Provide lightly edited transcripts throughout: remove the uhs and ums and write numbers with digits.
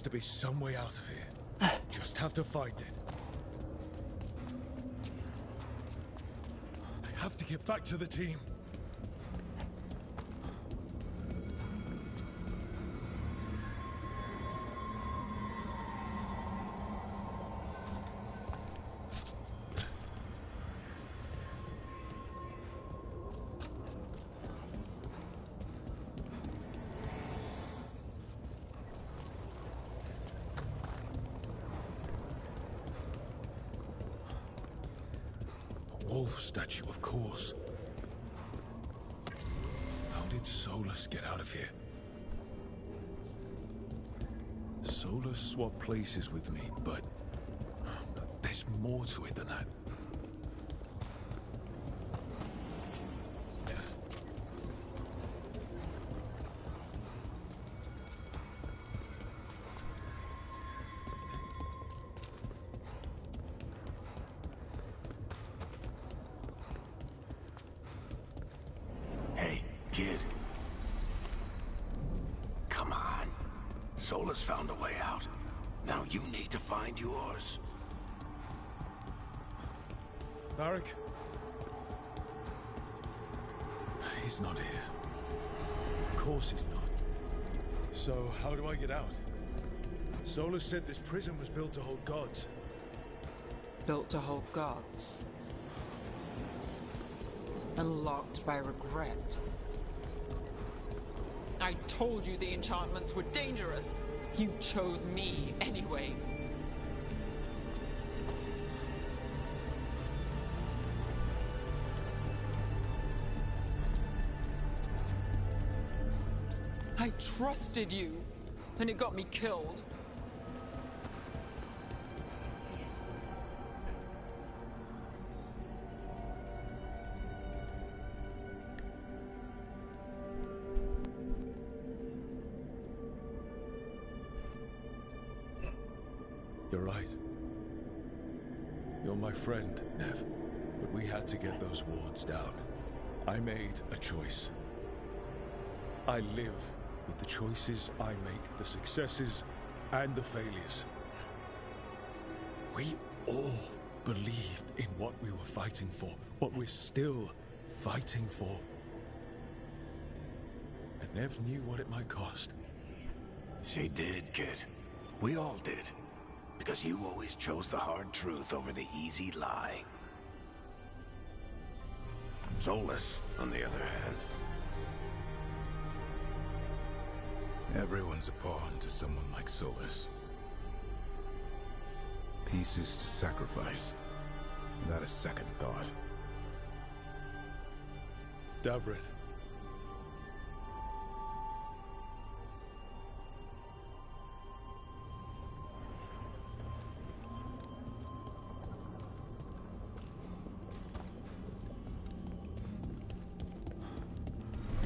to be some way out of here. Just have to find it. I have to get back to the team. Wolf statue, of course. How did Solus get out of here? Solus swapped places with me, but there's more to it than that. Kid. Come on. Solus found a way out. Now you need to find yours. Varric? He's not here. Of course he's not. So, how do I get out? Solus said this prison was built to hold gods. Built to hold gods. And locked by regret. I told you the enchantments were dangerous. You chose me anyway. I trusted you, and it got me killed. You're right. You're my friend, Nev. But we had to get those wards down. I made a choice. I live with the choices I make, the successes and the failures. We all believed in what we were fighting for, what we're still fighting for. And Nev knew what it might cost. She did, kid. We all did. Because you always chose the hard truth over the easy lie. Solus, on the other hand. Everyone's a pawn to someone like Solus. Pieces to sacrifice, without a second thought. Davrin.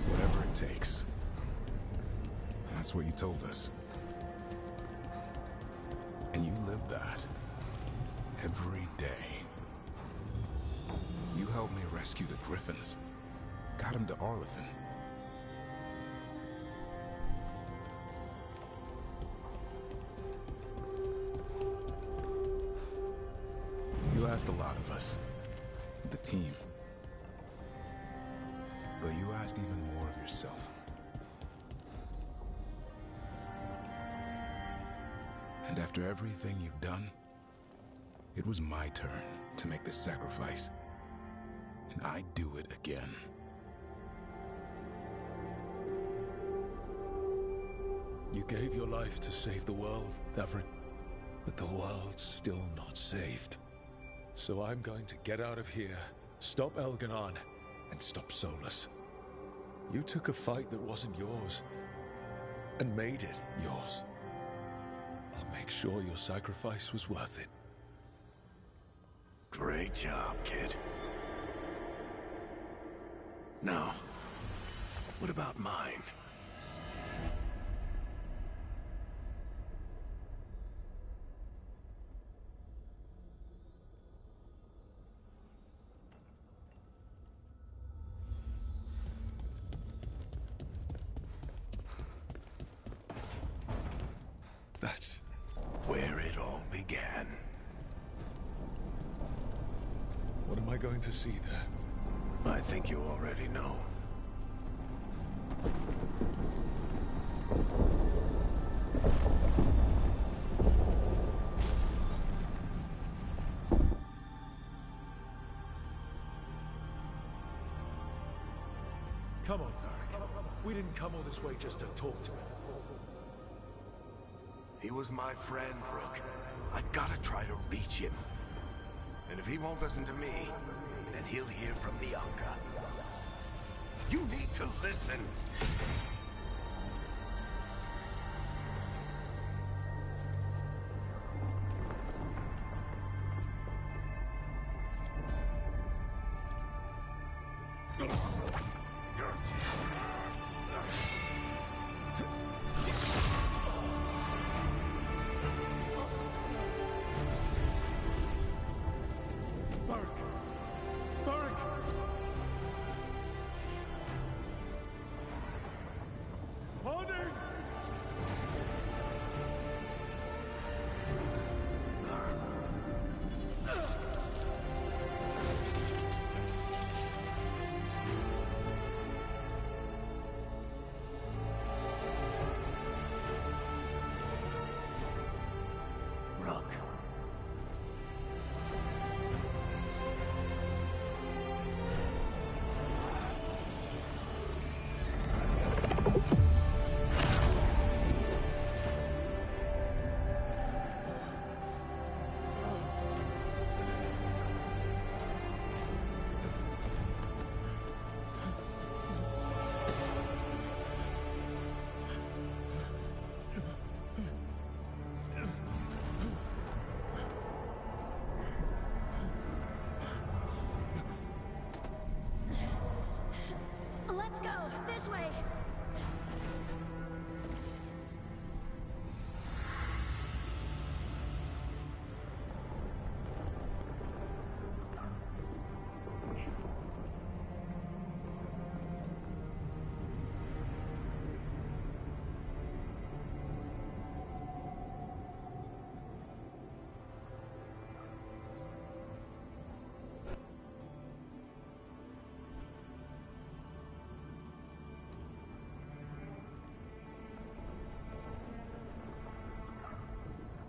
Whatever it takes. That's what you told us. And you lived that. Every day. You helped me rescue the Griffins. Got him to Arlathan. You asked a lot of us. The team. But you asked even more of yourself. And after everything you've done, it was my turn to make the sacrifice. And I'd do it again. You gave your life to save the world, Davrin. But the world's still not saved. So I'm going to get out of here, stop Elganon, and stop Solus. You took a fight that wasn't yours, and made it yours. I'll make sure your sacrifice was worth it. Great job, kid. Now, what about mine? That's where it all began. what am I going to see there? I think you already know. Come on, Varric. We didn't come all this way just to talk to him. He was my friend, Rook. I gotta try to reach him. And if he won't listen to me, then he'll hear from Bianca. You need to listen. Let's go! This way!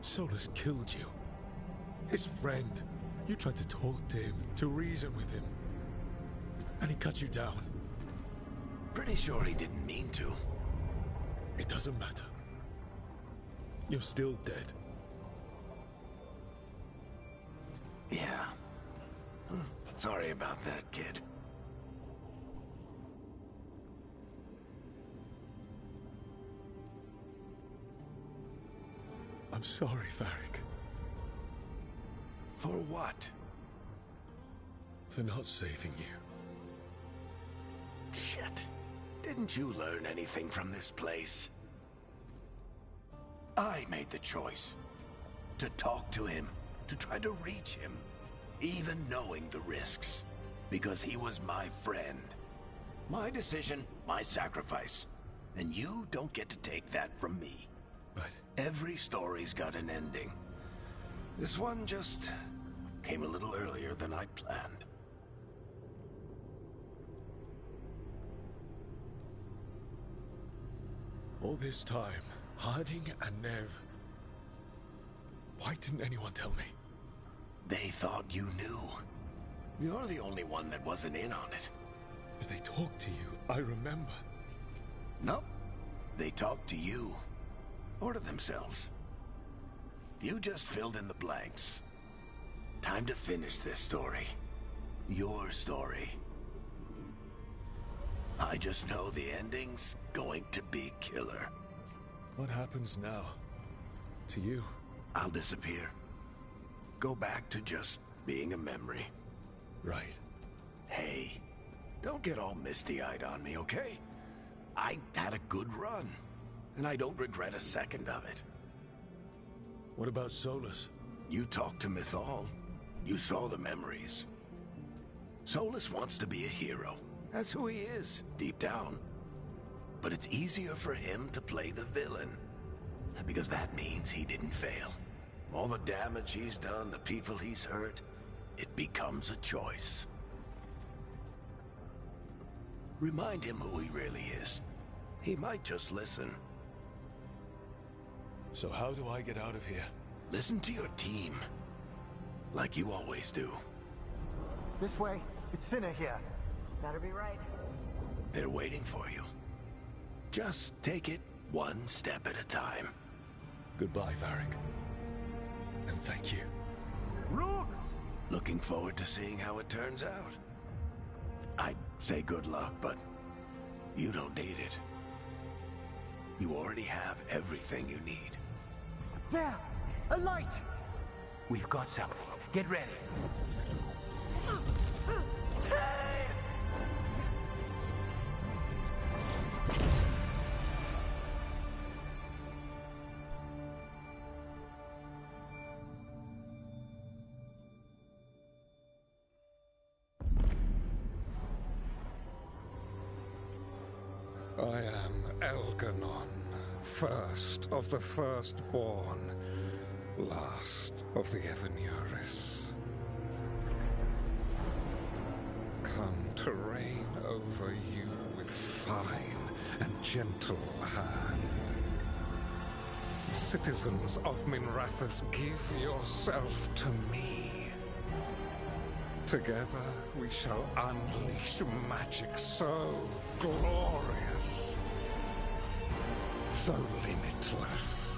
Solus killed you. His friend. You tried to talk to him, to reason with him. And he cut you down. Pretty sure he didn't mean to. It doesn't matter. You're still dead. Yeah. Sorry about that, kid. I'm sorry, Varric. For what? For not saving you. Shit. Didn't you learn anything from this place? I made the choice. To talk to him. To try to reach him. Even knowing the risks. Because he was my friend. My decision, my sacrifice. And you don't get to take that from me. But every story's got an ending. This one just came a little earlier than I planned. all this time, Harding and Nev... Why didn't anyone tell me? They thought you knew. You're the only one that wasn't in on it. But they talked to you, I remember. Nope. They talked to you. Or to themselves. You just filled in the blanks. Time to finish this story. Your story. I just know the ending's going to be killer. What happens now? To you? I'll disappear. Go back to just being a memory. Right. Hey, don't get all misty-eyed on me, okay? I had a good run, and I don't regret a second of it. What about Solus? You talked to Mythal. You saw the memories. Solus wants to be a hero. That's who he is, deep down. But it's easier for him to play the villain. Because that means he didn't fail. All the damage he's done, the people he's hurt, it becomes a choice. Remind him who he really is. He might just listen. So how do I get out of here? Listen to your team. Like you always do. This way. It's thinner here. Better be right. They're waiting for you. Just take it one step at a time. Goodbye, Varric. And thank you. Look! Looking forward to seeing how it turns out. I'd say good luck, but you don't need it. You already have everything you need. There! A light! We've got something. Get ready. I am Elganon, first of the firstborn, last of the Evanuris. Come to reign over you with fine and gentle hand. Citizens of Minrathous, give yourself to me. Together we shall unleash magic so glorious, so limitless,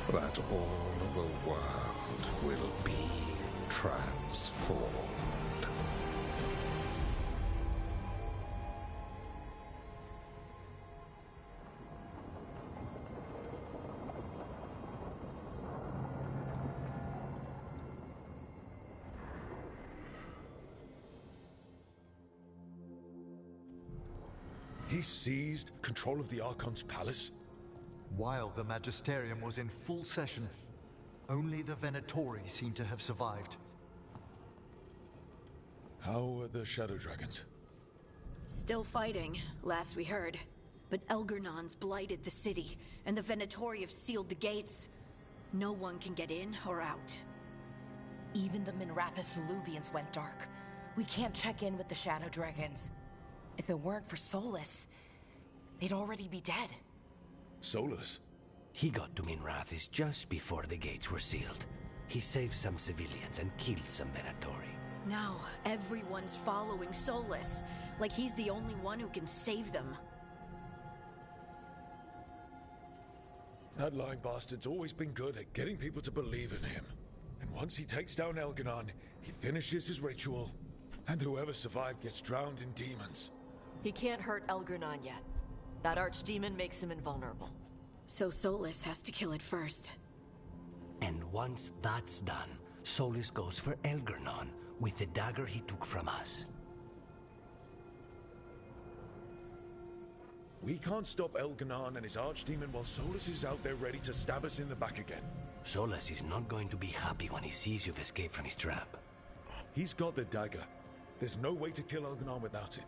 that all the world will be transformed. He seized control of the Archon's palace? While the Magisterium was in full session, only the Venatori seem to have survived. How were the Shadow Dragons? Still fighting, last we heard. But Elgernon's blighted the city, and the Venatori have sealed the gates. No one can get in or out. Even the Minrathous Illuvians went dark. We can't check in with the Shadow Dragons. If it weren't for Solus, they'd already be dead. Solus? He got to Minrathous just before the gates were sealed. He saved some civilians and killed some Venatori. Now, everyone's following Solus, like he's the only one who can save them. That lying bastard's always been good at getting people to believe in him. And once he takes down Elganon, he finishes his ritual, and whoever survived gets drowned in demons. He can't hurt Elgurnon yet. That archdemon makes him invulnerable. So Solus has to kill it first. And once that's done, Solus goes for Elgurnon with the dagger he took from us. We can't stop Elganon and his archdemon while Solus is out there ready to stab us in the back again. Solus is not going to be happy when he sees you've escaped from his trap. He's got the dagger. There's no way to kill Elganon without it.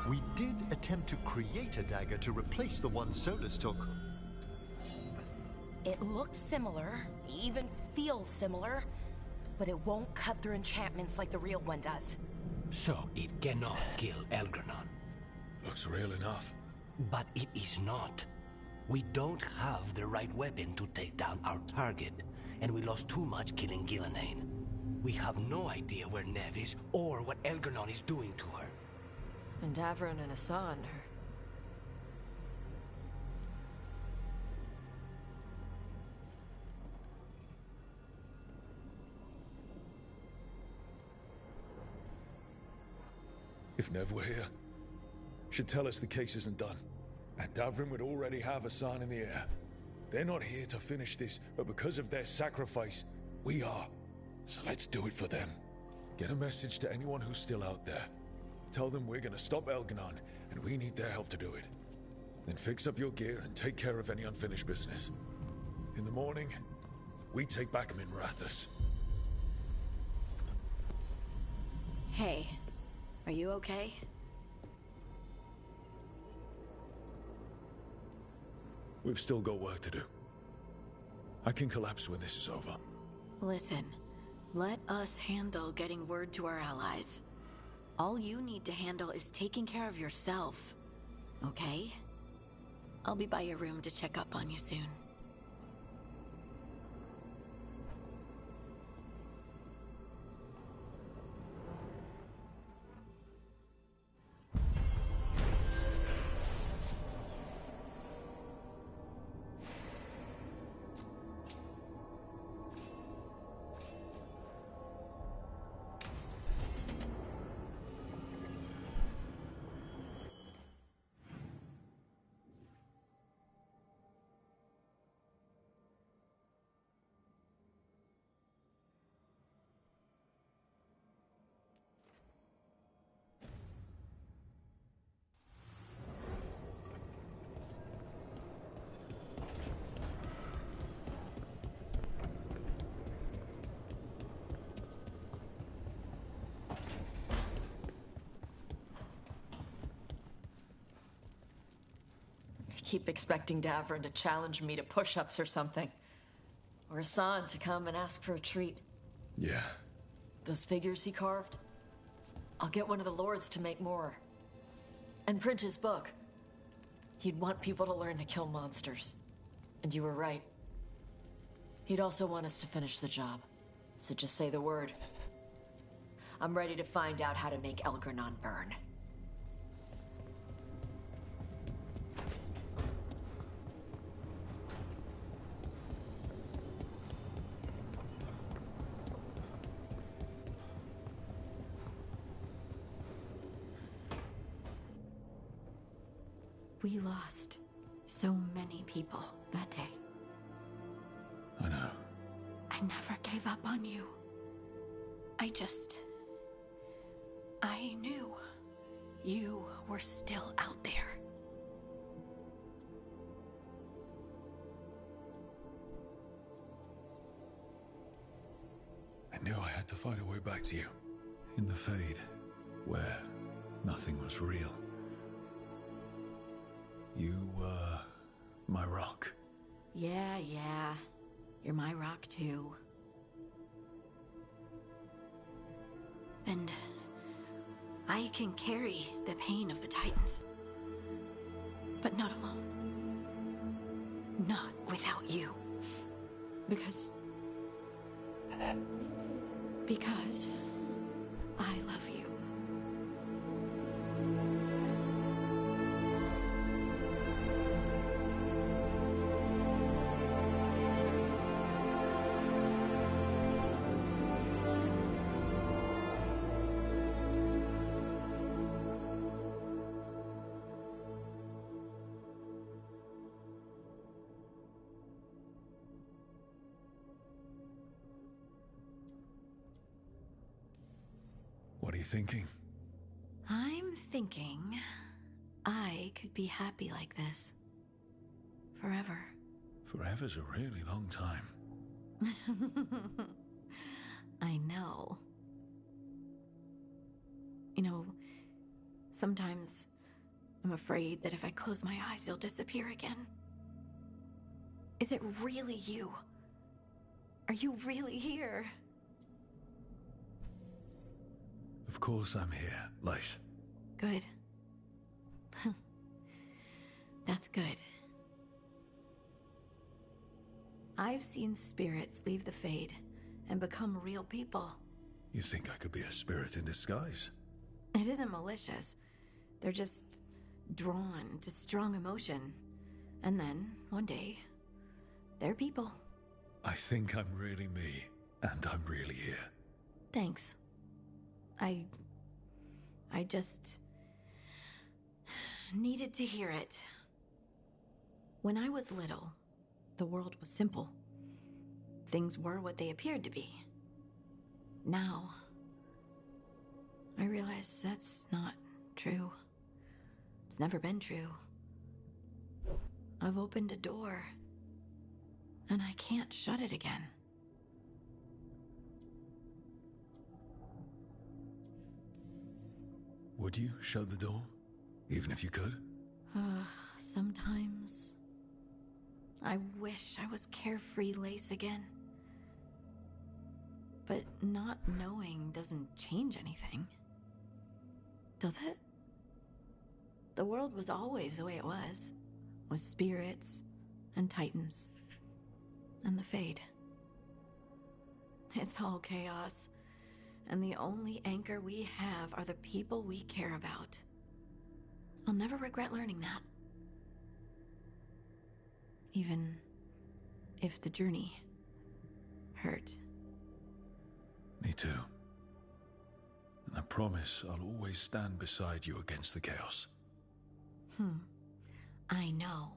We did attempt to create a dagger to replace the one Solus took. It looks similar, even feels similar, but it won't cut through enchantments like the real one does. So it cannot kill Elgurnon. Looks real enough. But it is not. We don't have the right weapon to take down our target, and we lost too much killing Gillenane. We have no idea where Neve is or what Elgurnon is doing to her. And Davron and Hassan are... If Nev were here, she'd tell us the case isn't done. And Davrin would already have a sign in the air. They're not here to finish this, but because of their sacrifice, we are. So let's do it for them. Get a message to anyone who's still out there. Tell them we're gonna stop Elganon, and we need their help to do it. Then fix up your gear and take care of any unfinished business. In the morning, we take back Minrathous. Hey, are you okay? We've still got work to do. I can collapse when this is over. Listen, let us handle getting word to our allies. All you need to handle is taking care of yourself, okay? I'll be by your room to check up on you soon. I keep expecting Davrin to challenge me to push-ups or something. Or Hassan to come and ask for a treat. Yeah. Those figures he carved? I'll get one of the lords to make more. And print his book. He'd want people to learn to kill monsters. And you were right. He'd also want us to finish the job. So just say the word. I'm ready to find out how to make Elgernon burn. We lost so many people that day. I know. I never gave up on you. I knew you were still out there. I knew I had to find a way back to you. In the Fade, where nothing was real. You were my rock. Yeah. You're my rock too. And I can carry the pain of the Titans. But not alone. Not without you. Because I love you. What are you thinking? I'm thinking I could be happy like this. Forever. Forever's a really long time. I know. You know, sometimes I'm afraid that if I close my eyes, you'll disappear again. Is it really you? Are you really here? Of course I'm here, Lyse. Good. That's good. I've seen spirits leave the Fade and become real people. You think I could be a spirit in disguise? It isn't malicious. They're just drawn to strong emotion. And then, one day, they're people. I think I'm really me, and I'm really here. Thanks. I just needed to hear it. When I was little, the world was simple. Things were what they appeared to be. Now, I realize that's not true. It's never been true. I've opened a door, and I can't shut it again. Would you shut the door? Even if you could? Sometimes I wish I was carefree Lace again. But not knowing doesn't change anything. Does it? The world was always the way it was, with spirits and titans and the Fade. It's all chaos, and the only anchor we have are the people we care about. I'll never regret learning that. Even if the journey hurt. Me too. And I promise I'll always stand beside you against the chaos. I know.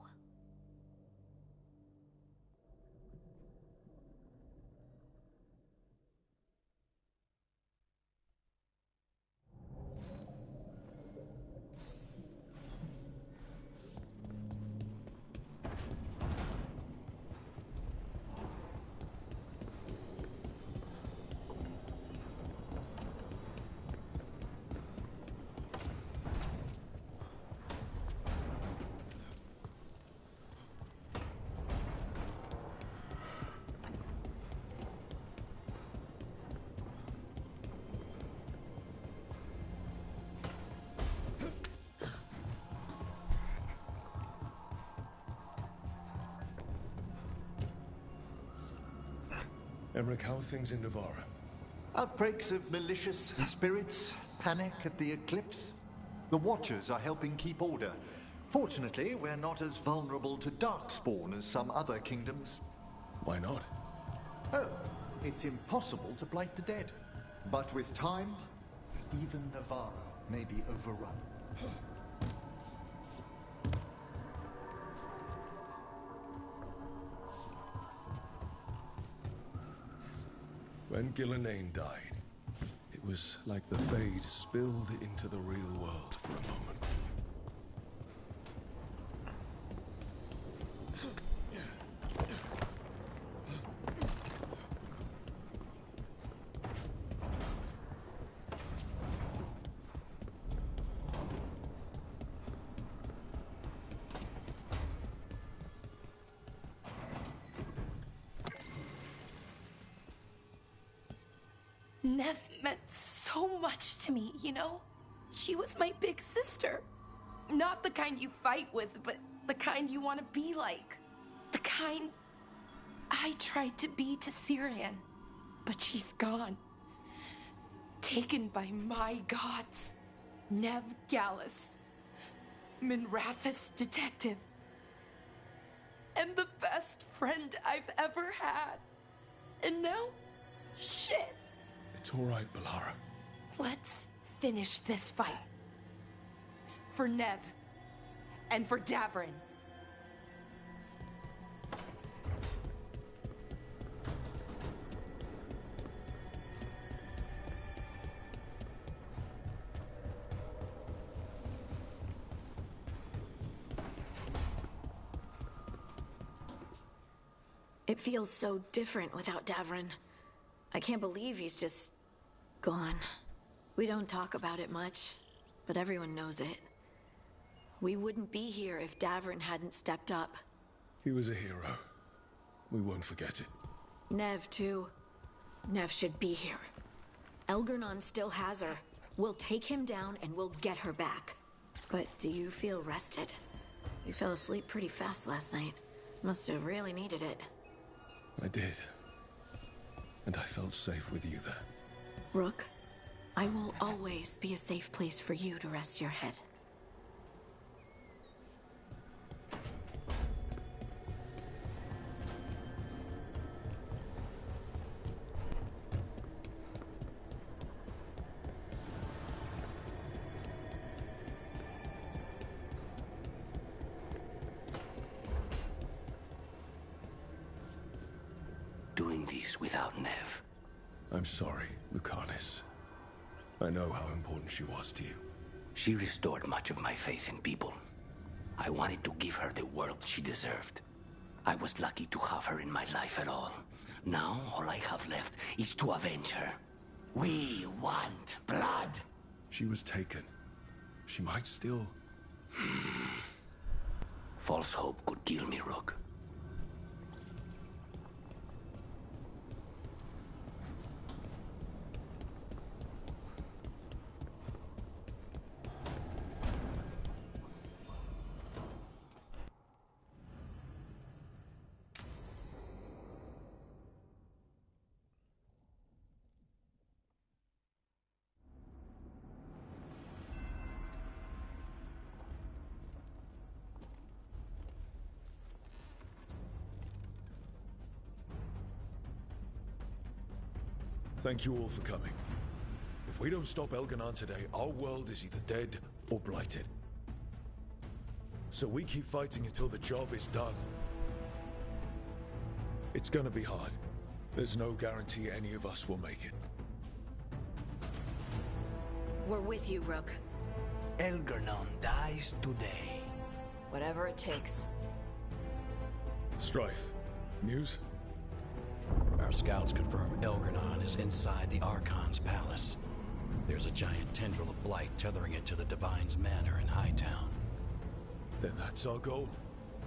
Emmerich, how are things in Navarra? Outbreaks of malicious spirits, panic at the eclipse. The Watchers are helping keep order. Fortunately, we're not as vulnerable to darkspawn as some other kingdoms. Why not? Oh, it's impossible to blight the dead. But with time, even Navarra may be overrun. When Gillenane died, it was like the Fade spilled into the real world for a moment. Nev meant so much to me, you know? She was my big sister. Not the kind you fight with, but the kind you want to be like. The kind I tried to be to Syrian. But she's gone. Taken by my gods. Nev Gallus. Minrathous detective. And the best friend I've ever had. And now, shit. It's all right, Balara. Let's finish this fight. For Nev. And for Davrin. It feels so different without Davrin. I can't believe he's just gone. We don't talk about it much, but everyone knows it. We wouldn't be here if Davrin hadn't stepped up. He was a hero. We won't forget it. Nev, too. Nev should be here. Elgernon still has her. We'll take him down and we'll get her back. But do you feel rested? You fell asleep pretty fast last night. Must have really needed it. I did. And I felt safe with you there. Rook, I will always be a safe place for you to rest your head. Doing this without Nev. I'm sorry, Lucanis. I know how important she was to you. She restored much of my faith in people. I wanted to give her the world she deserved. I was lucky to have her in my life at all. Now, all I have left is to avenge her. We want blood! She was taken. She might still... False hope could kill me, Rook. Thank you all for coming. If we don't stop Elganon today, our world is either dead or blighted. So we keep fighting until the job is done. It's gonna be hard. There's no guarantee any of us will make it. We're with you, Rook. Elganon dies today. Whatever it takes. Strife. Muse? Our scouts confirm Elganon is inside the Archon's palace. There's a giant tendril of blight tethering it to the Divine's manor in Hightown. Then that's our goal.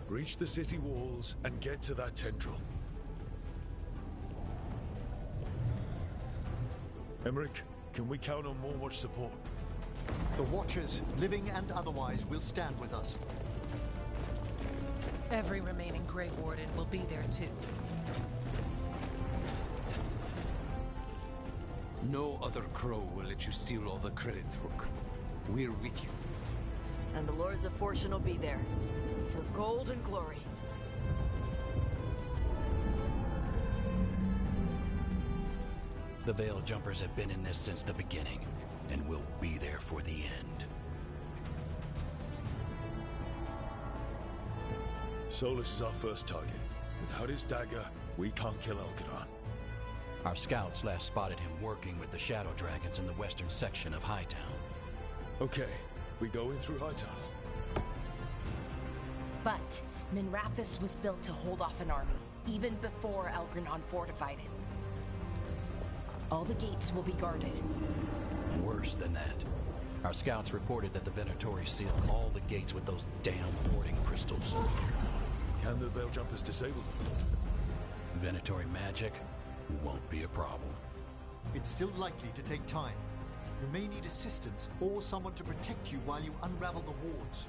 Breach the city walls and get to that tendril. Emmerich, can we count on more Watch support? The Watchers, living and otherwise, will stand with us. Every remaining Grey Warden will be there too. No other crow will let you steal all the credit, Rook. We're with you. And the Lords of Fortune will be there. For gold and glory. The Veil Jumpers have been in this since the beginning, and will be there for the end. Solus is our first target. Without his dagger, we can't kill Elganon. Our scouts last spotted him working with the Shadow Dragons in the western section of Hightown. Okay, we go in through Hightown. But Minrathous was built to hold off an army, even before Elganon fortified it. All the gates will be guarded. Worse than that. Our scouts reported that the Venatori sealed all the gates with those damn warding crystals. Can the Veil Jumpers disable them? Venatori magic won't be a problem. It's still likely to take time. You may need assistance or someone to protect you while you unravel the wards.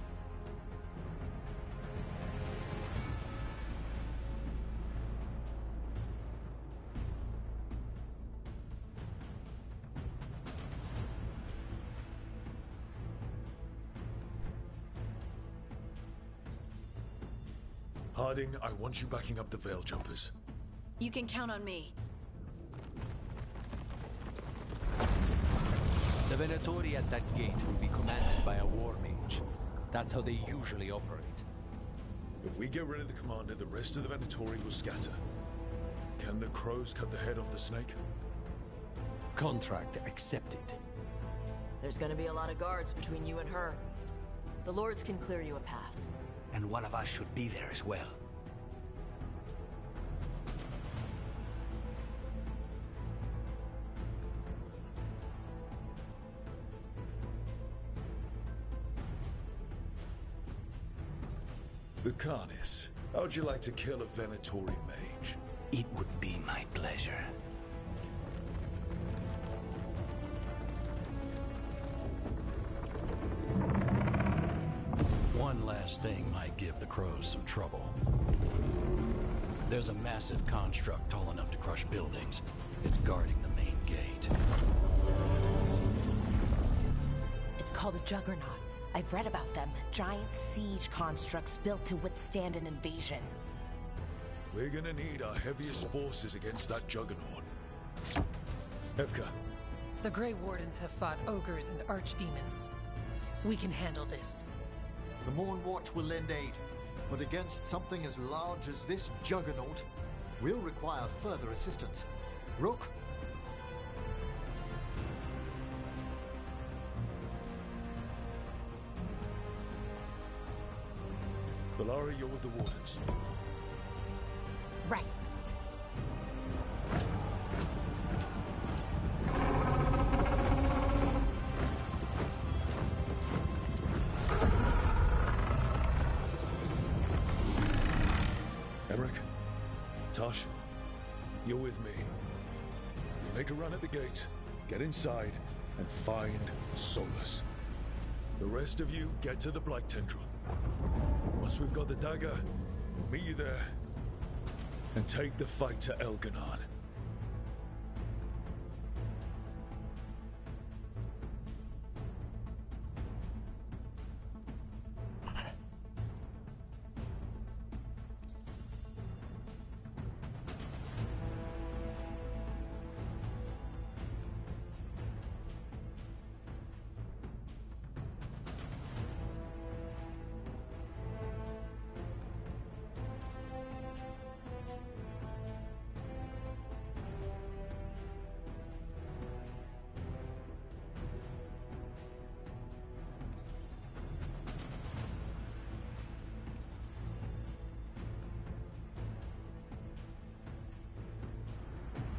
Harding, I want you backing up the Veil Jumpers. You can count on me. The Venatori at that gate will be commanded by a war mage. That's how they usually operate. If we get rid of the commander, the rest of the Venatori will scatter. Can the crows cut the head off the snake? Contract accepted. There's gonna be a lot of guards between you and her. The Lords can clear you a path. And one of us should be there as well. The Carnis. How'd you like to kill a Venatori mage? It would be my pleasure. One last thing might give the crows some trouble. There's a massive construct tall enough to crush buildings. It's guarding the main gate. It's called a Juggernaut. I've read about them. Giant siege constructs built to withstand an invasion. We're gonna need our heaviest forces against that Juggernaut. Evka. The Grey Wardens have fought ogres and archdemons. We can handle this. The Morn Watch will lend aid, but against something as large as this Juggernaut, we'll require further assistance. Rook? Valari, you're with the Wardens. Right. Emmerich, Tosh, you're with me. You make a run at the gate, get inside, and find Solus. The rest of you get to the Blight Tendril. Once we've got the dagger, we'll meet you there and take the fight to Elganon.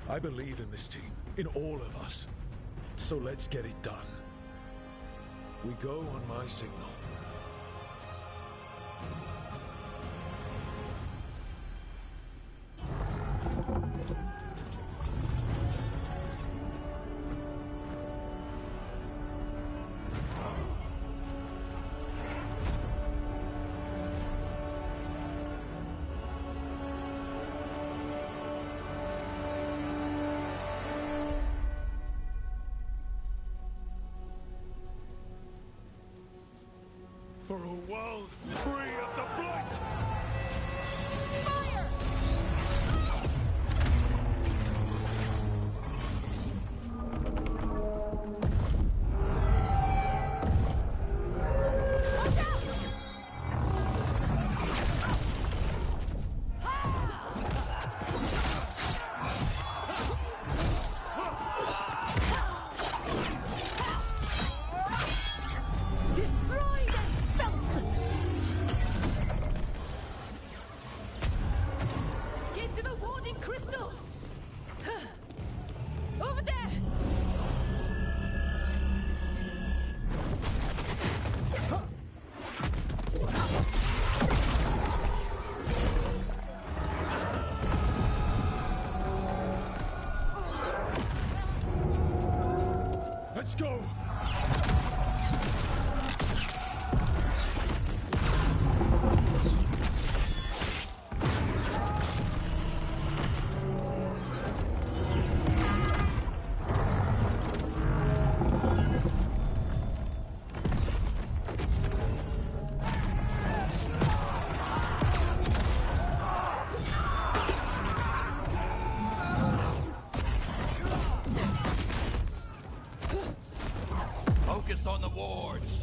I believe in this team, in all of us. So let's get it done. We go on my signal. For a world free of the Blight! Fire! Watch out! Destroy this filth! Get to the warding crystals! Over there! Let's go! Focus on the wards.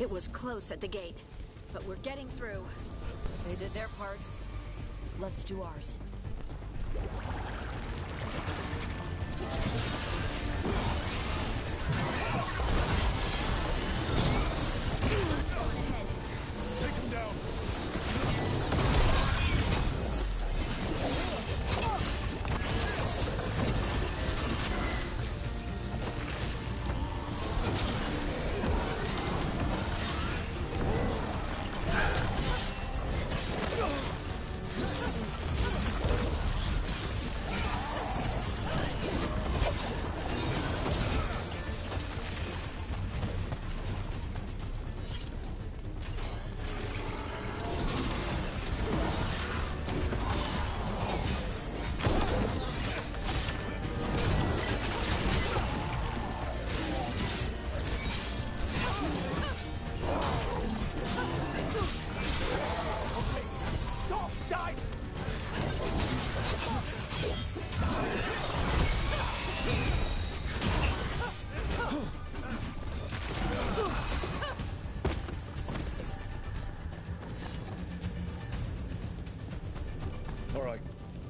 It was close at the gate, but we're getting through. They did their part. Let's do ours. Take him down!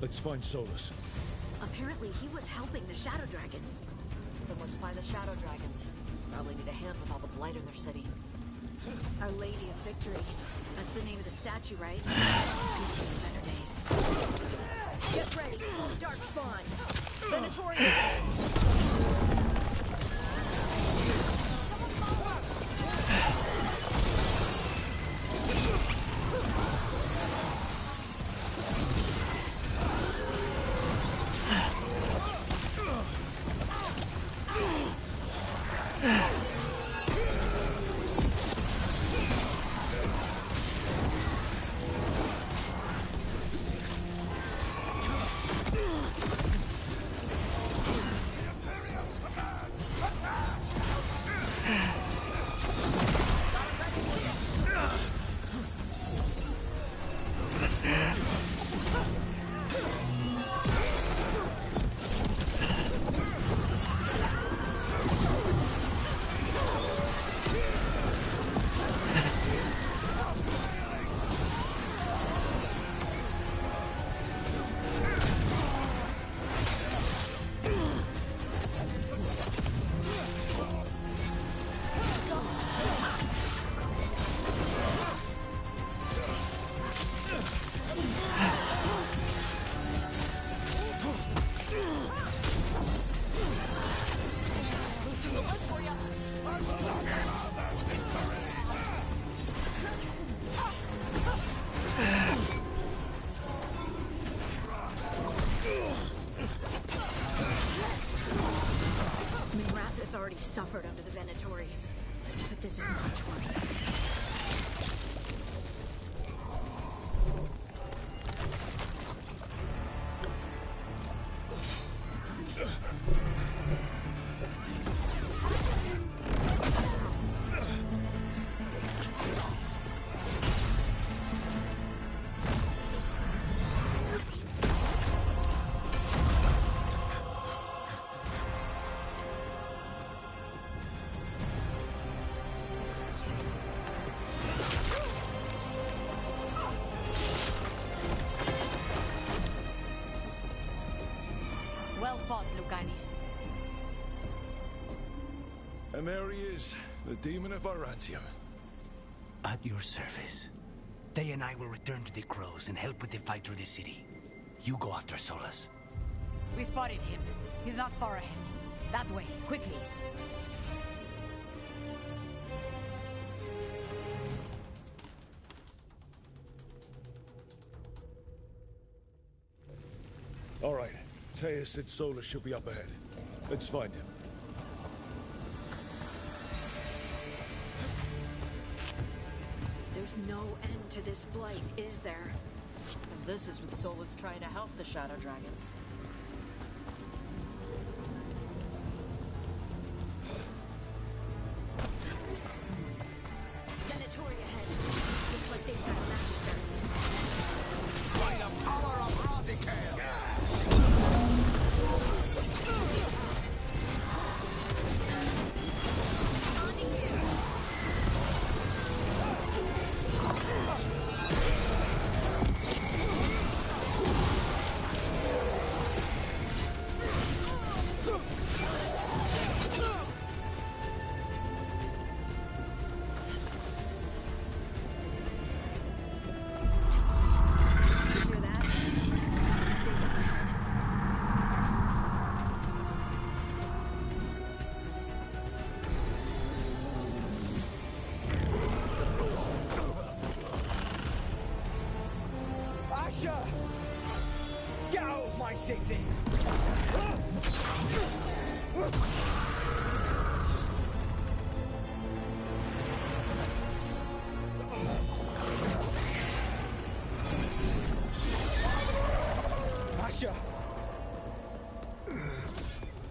Let's find Solus. Apparently he was helping the Shadow Dragons. Then let's find the Shadow Dragons. Probably need a hand with all the blight in their city. Our Lady of Victory. That's the name of the statue, right? Better days. Get ready, Dark Spawn. Venatorium. Already suffered under the Venatori, but this is much worse. Well fought, Lucanis. And there he is, the demon of Arantium. At your service. They and I will return to the Crows and help with the fight through the city. You go after Solus. We spotted him. He's not far ahead. That way, quickly. All right. Teus said Solus should be up ahead. Let's find him. There's no end to this blight, is there? And this is with Solus trying to help the Shadow Dragons. Venatori ahead. Looks like they've got a magister. By the power of Razikale! city. Asher!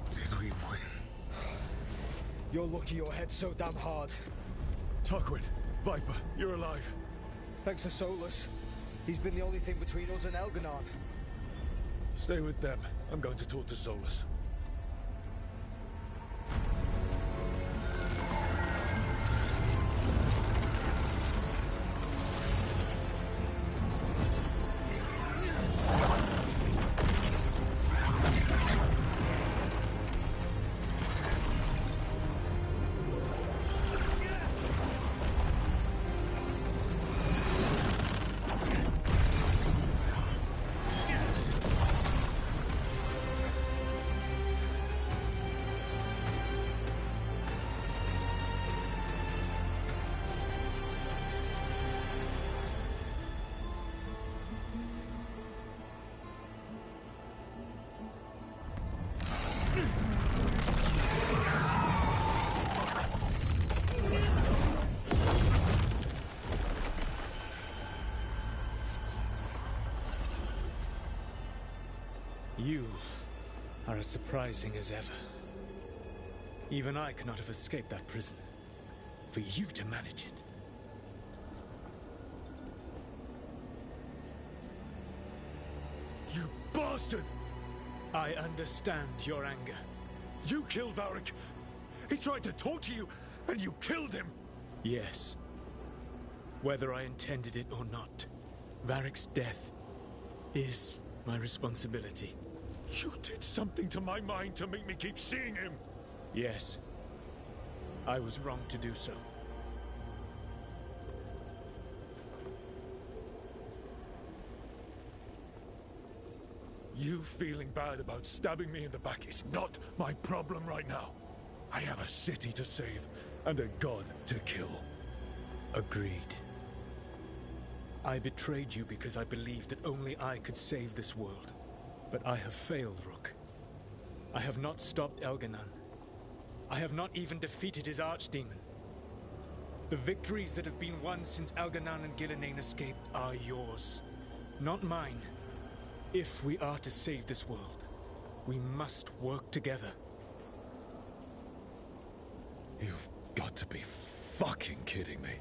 Did we win? You're lucky your head's so damn hard. Tarquin, Viper, you're alive. Thanks to Solus. He's been the only thing between us and Elganon. Stay with them. I'm going to talk to Solus. You are as surprising as ever. Even I could not have escaped that prison. For you to manage it. You bastard! I understand your anger. You killed Varric. He tried to talk to you, and you killed him! Yes. Whether I intended it or not, Varric's death is my responsibility. You did something to my mind to make me keep seeing him! Yes. I was wrong to do so. You feeling bad about stabbing me in the back is not my problem right now. I have a city to save and a god to kill. Agreed. I betrayed you because I believed that only I could save this world. But I have failed, Rook. I have not stopped Elganon. I have not even defeated his archdemon. The victories that have been won since Elganon and Gillenane escaped are yours, not mine. If we are to save this world, we must work together. You've got to be fucking kidding me.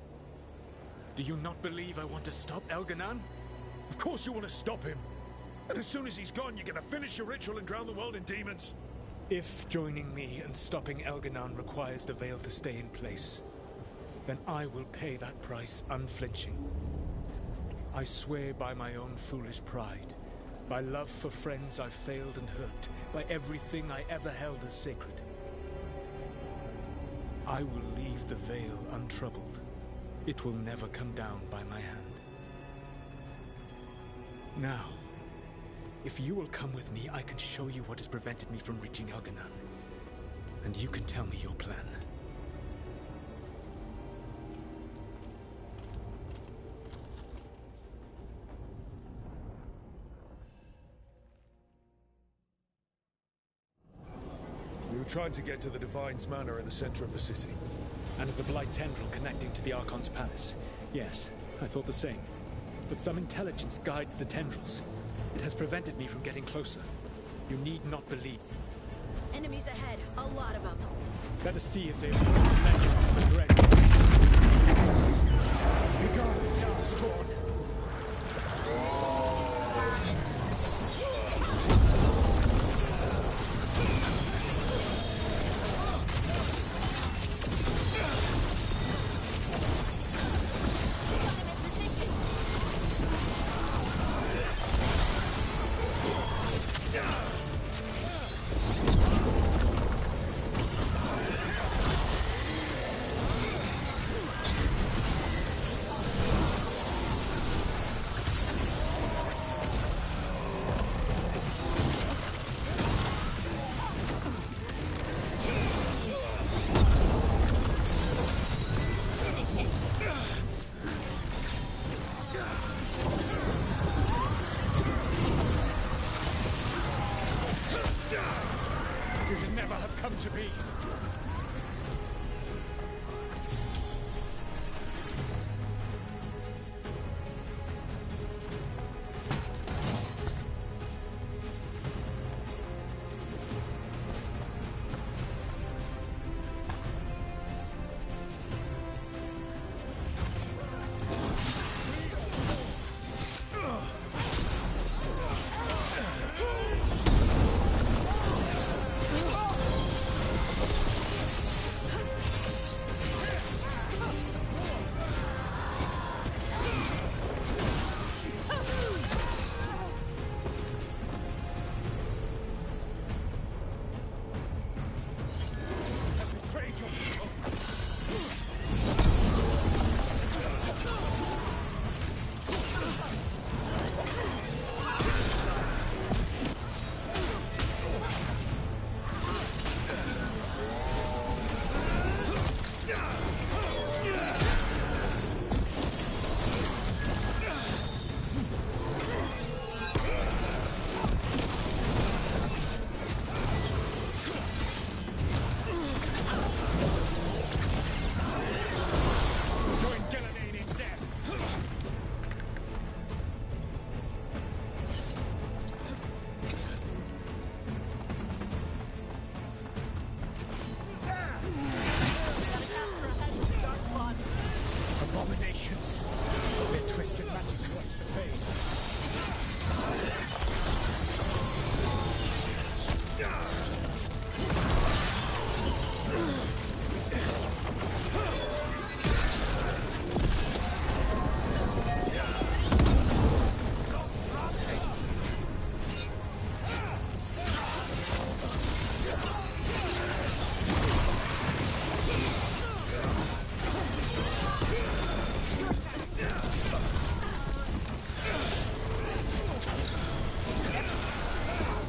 Do you not believe I want to stop Elganon? Of course you want to stop him. And as soon as he's gone, you're gonna finish your ritual and drown the world in demons. If joining me and stopping Elganon requires the Veil to stay in place, then I will pay that price unflinching. I swear by my own foolish pride, by love for friends I've failed and hurt, by everything I ever held as sacred. I will leave the Veil untroubled. It will never come down by my hand. Now, if you will come with me, I can show you what has prevented me from reaching Elganon. And you can tell me your plan. We were trying to get to the Divine's Manor in the center of the city. And the Blight Tendril connecting to the Archon's palace. Yes, I thought the same. But some intelligence guides the tendrils. It has prevented me from getting closer. You need not believe. Enemies ahead, a lot of them. Let us see if they are legends of the Dread. Begone, Darkspawn!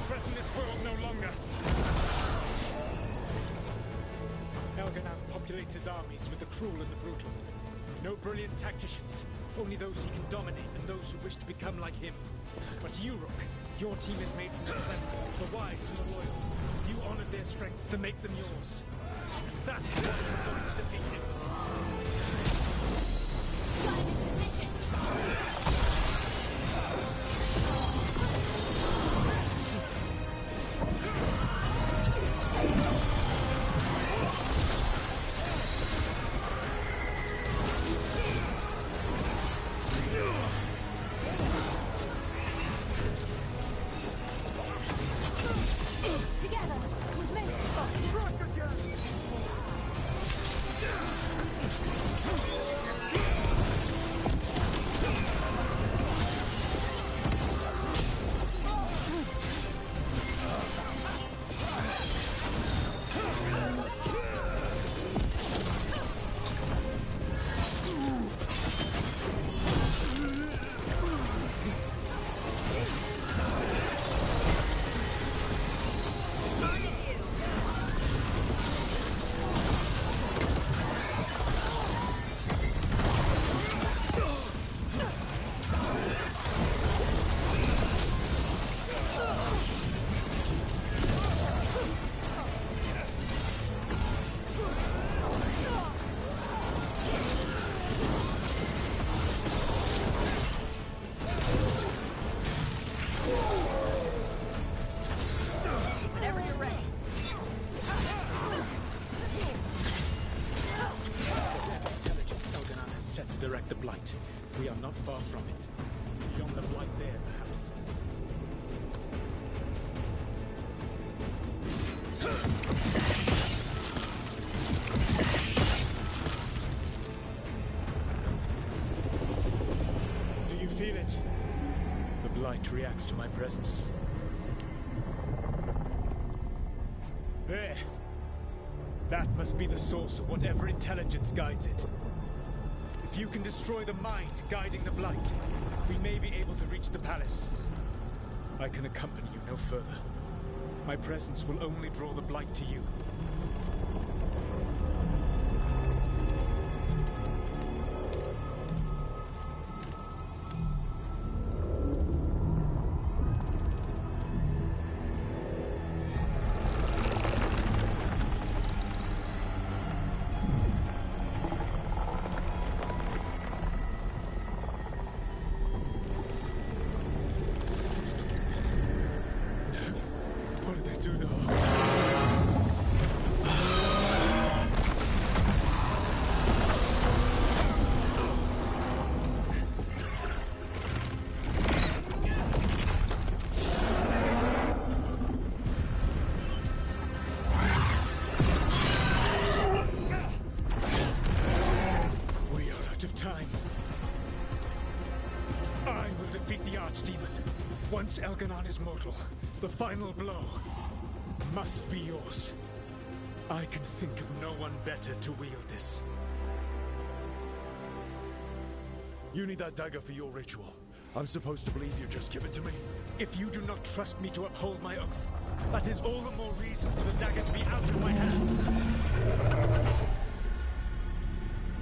Threaten this world no longer. Elganan populates his armies with the cruel and the brutal. No brilliant tacticians, only those he can dominate and those who wish to become like him. But you, Rook, your team is made from the clever, the wise and the loyal. You honored their strengths to make them yours. And that is what is going to defeat him. Direct the Blight. We are not far from it. Beyond the Blight there, perhaps. Do you feel it? The Blight reacts to my presence. There. That must be the source of whatever intelligence guides it. If you can destroy the mind guiding the Blight, we may be able to reach the palace. I can accompany you no further. My presence will only draw the Blight to you. Once Elganan is mortal, the final blow must be yours. I can think of no one better to wield this. You need that dagger for your ritual. I'm supposed to believe you just give it to me? If you do not trust me to uphold my oath, that is all the more reason for the dagger to be out of my hands.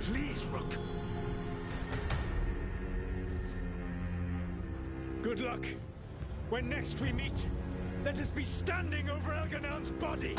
Please, Rook. Good luck. When next we meet, let us be standing over Elganan's body!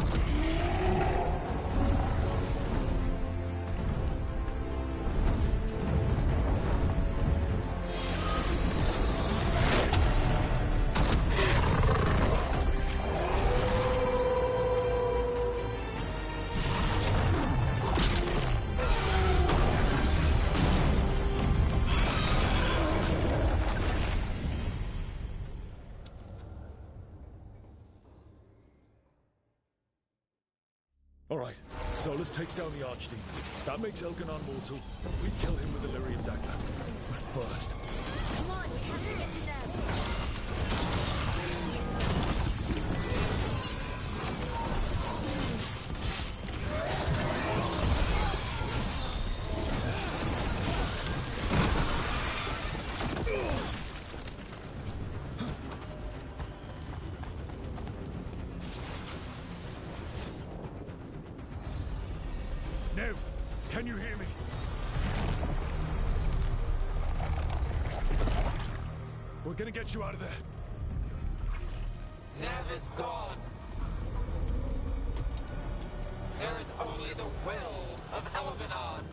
All right. Solus takes down the Archdemon. That makes Elganon mortal. We kill him with the Lyrium dagger. But first... Come on, we have to get to them. Nev, can you hear me? We're gonna get you out of there. Nev is gone. There is only the will of Elganon.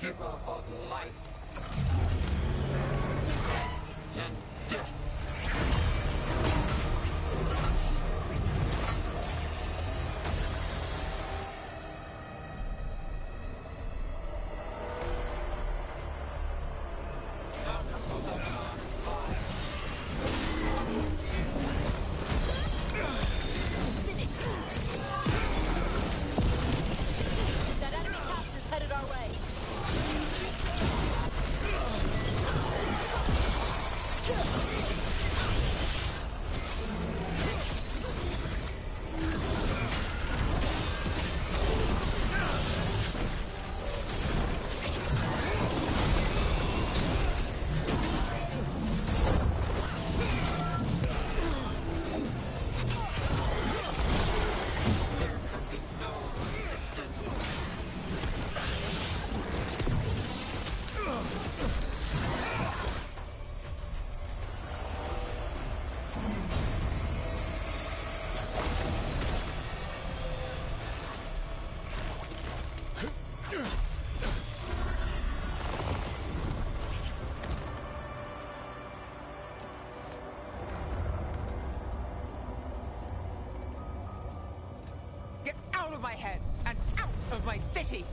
Giver of life and death. That enemy caster's headed our way. Get out of my head and out of my city!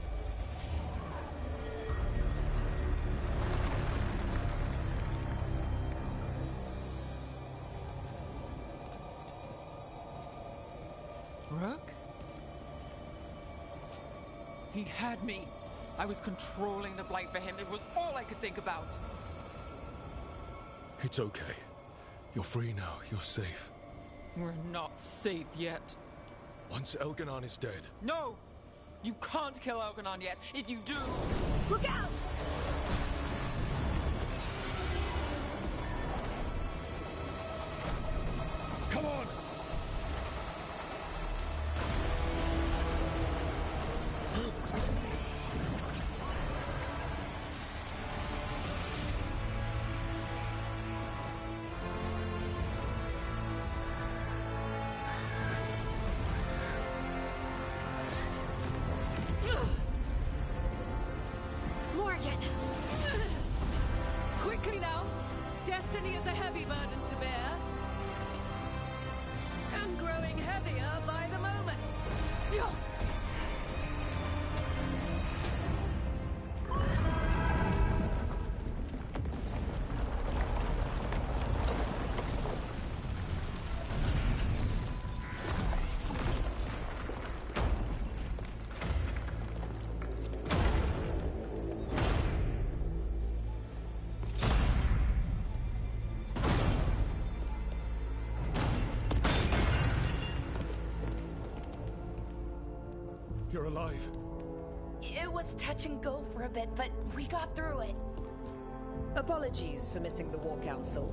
Rook? He had me. I was controlling the Blight for him. It was all I could think about. It's okay. You're free now. You're safe. We're not safe yet. Once Elganon is dead... No! You can't kill Elganon yet. If you do... Look out! Come on! Morgan! Quickly now! Destiny is a heavy burden to bear. And growing heavier by the moment. You're alive. It was touch and go for a bit, but we got through it. Apologies for missing the War Council.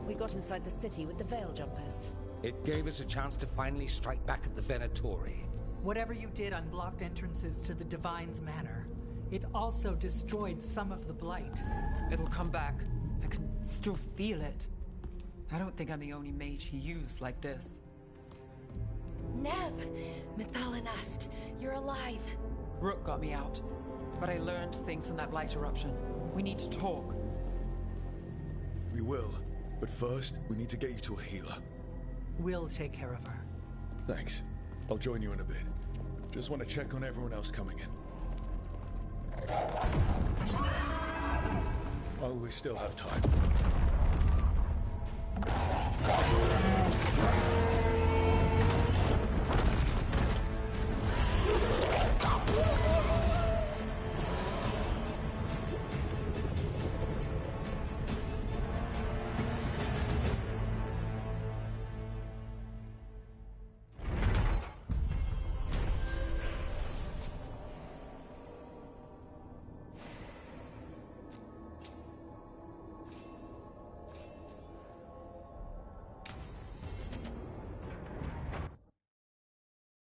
We got inside the city with the Veil Jumpers. It gave us a chance to finally strike back at the Venatori. Whatever you did unblocked entrances to the Divine's Manor. It also destroyed some of the Blight. It'll come back. I can still feel it. I don't think I'm the only mage he used like this. Nev, Mythalinast, you're alive. Rook got me out, but I learned things from that Blight eruption. We need to talk. We will. But first, we need to get you to a healer. We'll take care of her. Thanks. I'll join you in a bit. Just want to check on everyone else coming in. While we still have time.